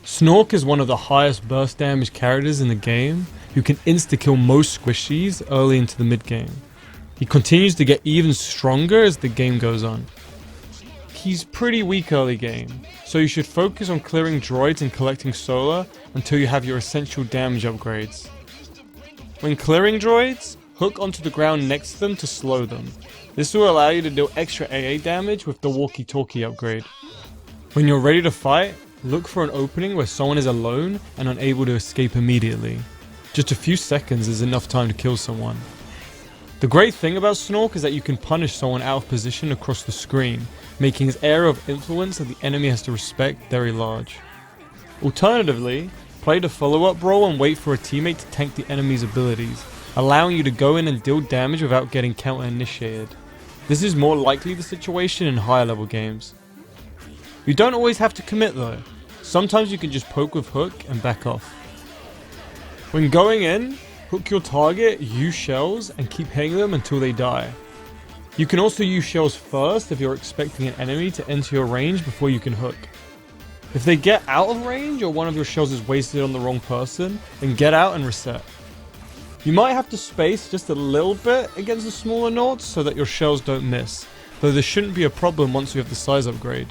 Snork is one of the highest burst damage characters in the game, who can insta-kill most squishies early into the mid game. He continues to get even stronger as the game goes on. He's pretty weak early game, so you should focus on clearing droids and collecting solar until you have your essential damage upgrades. When clearing droids, hook onto the ground next to them to slow them. This will allow you to deal extra AA damage with the walkie-talkie upgrade. When you're ready to fight, look for an opening where someone is alone and unable to escape immediately. Just a few seconds is enough time to kill someone. The great thing about Snork is that you can punish someone out of position across the screen, making his area of influence that the enemy has to respect very large. Alternatively, play the follow-up role and wait for a teammate to tank the enemy's abilities, allowing you to go in and deal damage without getting counter-initiated. This is more likely the situation in higher level games. You don't always have to commit though. Sometimes you can just poke with hook and back off. When going in, hook your target, use shells, and keep hitting them until they die. You can also use shells first if you're expecting an enemy to enter your range before you can hook. If they get out of range or one of your shells is wasted on the wrong person, then get out and reset. You might have to space just a little bit against the smaller Nords so that your shells don't miss, though this shouldn't be a problem once you have the size upgrade.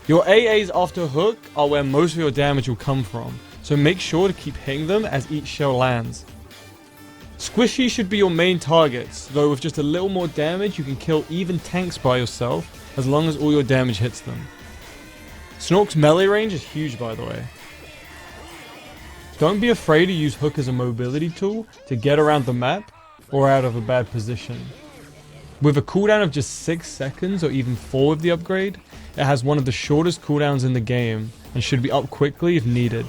Your AAs after hook are where most of your damage will come from, so make sure to keep hitting them as each shell lands. Squishy should be your main targets, though with just a little more damage you can kill even tanks by yourself as long as all your damage hits them. Snork's melee range is huge by the way. Don't be afraid to use hook as a mobility tool to get around the map or out of a bad position. With a cooldown of just 6 seconds or even 4 with the upgrade, it has one of the shortest cooldowns in the game and should be up quickly if needed.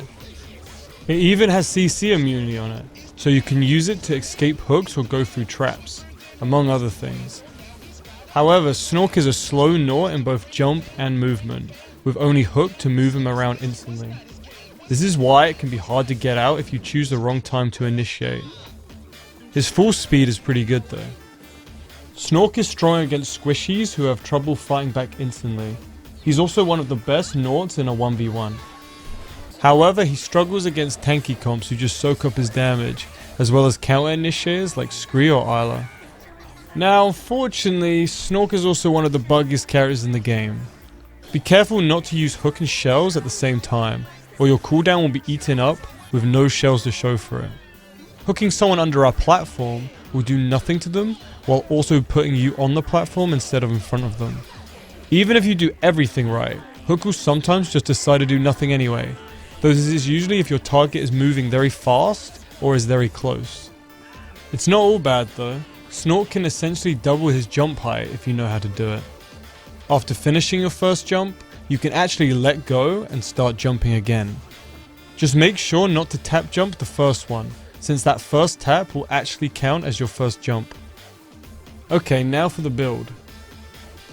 It even has CC immunity on it, so you can use it to escape hooks or go through traps, among other things. However, Snork is a slow Nort in both jump and movement, with only hook to move him around instantly. This is why it can be hard to get out if you choose the wrong time to initiate. His full speed is pretty good though. Snork is strong against squishies who have trouble fighting back instantly. He's also one of the best Norts in a 1v1. However, he struggles against tanky comps who just soak up his damage, as well as counter initiators like Scree or Isla. Now, unfortunately, Snork is also one of the buggiest characters in the game. Be careful not to use hook and shells at the same time, or your cooldown will be eaten up with no shells to show for it. Hooking someone under our platform will do nothing to them, while also putting you on the platform instead of in front of them. Even if you do everything right, hook will sometimes just decide to do nothing anyway, though this is usually if your target is moving very fast or is very close. It's not all bad though. Snork can essentially double his jump height if you know how to do it. After finishing your first jump, you can actually let go and start jumping again. Just make sure not to tap jump the first one, since that first tap will actually count as your first jump. Okay, now for the build.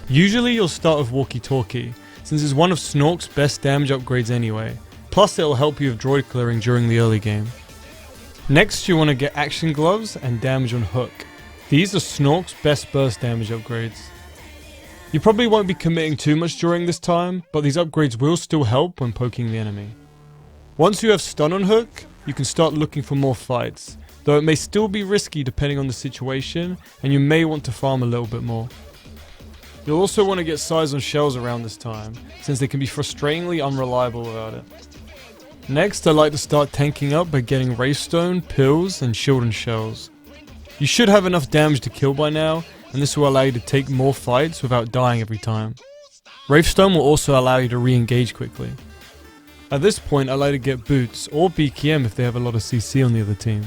Usually you'll start with walkie-talkie, since it's one of Snork's best damage upgrades anyway, plus it'll help you with droid clearing during the early game. Next you want to get action gloves and damage on hook. These are Snork's best burst damage upgrades. You probably won't be committing too much during this time, but these upgrades will still help when poking the enemy. Once you have stun on hook, you can start looking for more fights, though it may still be risky depending on the situation, and you may want to farm a little bit more. You'll also want to get size on shells around this time, since they can be frustratingly unreliable without it. Next, I like to start tanking up by getting Wraithstone, pills, and shield and shells. You should have enough damage to kill by now, and this will allow you to take more fights without dying every time. Wraithstone will also allow you to re-engage quickly. At this point I like to get boots, or BKM if they have a lot of CC on the other team.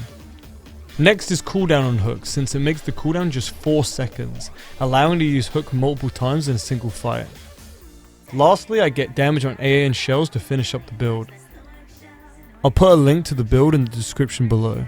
Next is cooldown on hook, since it makes the cooldown just 4 seconds, allowing you to use hook multiple times in a single fight. Lastly, I get damage on AA and shells to finish up the build. I'll put a link to the build in the description below.